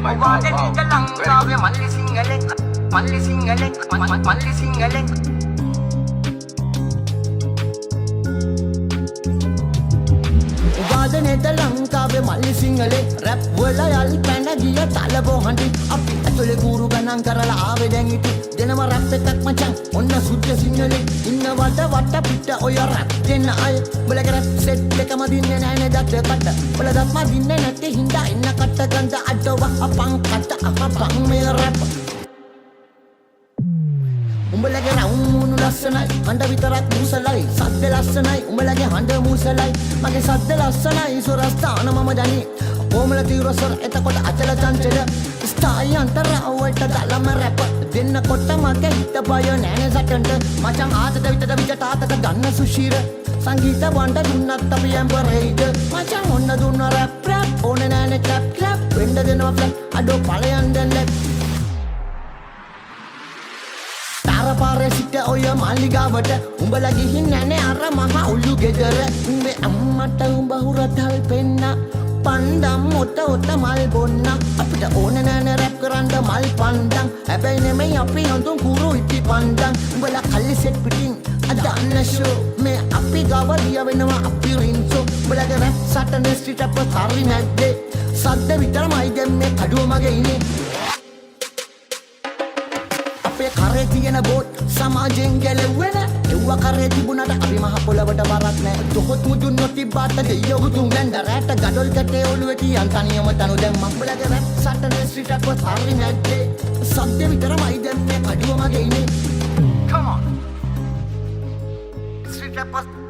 ලංකාවේ මල්ලි සිංහලෙක් මල්ලි සිංහලෙක් මල්ලි සිංහලෙක් වාදනේද ලංකාවේ මල්ලි සිංහලේ රැප් වල යල් පැන ගිය තලබෝ හඬි අපි ඇතුලේ කූරු ගණන් කරලා ආවේ දැන් ඉති දෙනම රැප් එකක් මචං ඔන්න සුද්ධ සිංහලේ ඉන්න වට පිට ඔය රැප් දෙන්න අය බලක රැප් සෙට් එකම දින්නේ නැහැ නේ කට බල දත්ම දින්නේ නැති හින්දා ඉන්න කට ගඳ අඩව අපං කට අපං මේ රැප් උඹලගේ රවුමුණු ලස්සනයි හඬ විතරක් මුසලයි සද්ද ලස්සනයි උඹලගේ හඬ මුසලයි මගේ සද්ද ලස්සනයි සොරස්ථාන මම දනි කොමල තිරසර එතකොට අචල චංචල ස්ටායි අන්තර අවල්ට දලම රැප දෙන්නකොට මගේ හිත බය නෑනේ සටන්ට මචං ආතට විතට තාතක ගන්න සුශීර සංගීත වණ්ඩ දුන්නත් අපි ඇම්බරේද මචං ඔන්න දුන්න රැප් රැප් ඕනේ නෑනේ ක්ලැප් ක්ලැප් වෙන්න දෙනවා ෆ්ලැප් අඩෝ ඵලයන් දැන් ලැප් පාරේ සිට ඔය මාලිගාවට උඹලා ගිහින් නැනේ අර මහා උළු ගෙදර උඹේ අම්මට උඹ හුරතල් පෙන්න පණ්ඩම් ඔත මල් බොන්න අපිට ඕන නෑනේ රැප් කරන්න මල් පණ්ඩම් හැබැයි නෙමෙයි අපි හඳුන් කුරු ඉති පණ්ඩම් උඹලා කල්ලි සෙට් පිටින් අදන්න ෂෝ මේ අපි ගව දිය වෙනවා අපි රින්සෝ උඹලගේ රැප් සටන ස්ට්‍රීට් අප් හරි නැද්දේ සද්ද විතරමයි දැන් මේ කඩුව මගේ ඉන්නේ කරේ තියෙන බෝට් සමාජෙන් ගැලවෙන එව්ව කරේ තිබුණාට අපි මහ පොළවට බරක් නෑ තොහොත් මුදුන් නොතිබ්බාට දෙයියෝ තුන් වැන්ද රැට ගඩොල් කැටේ ඔළුවේ තියන් තනියම තනු දැන් මම්බලගේ රැප් සටන ස්ට්‍රීට් අප් හරි නැද්දේ සද්ද විතරමයි දැන් මේ කඩුව මගේ ඉන්නේ come on ස්ට්‍රීට් අප්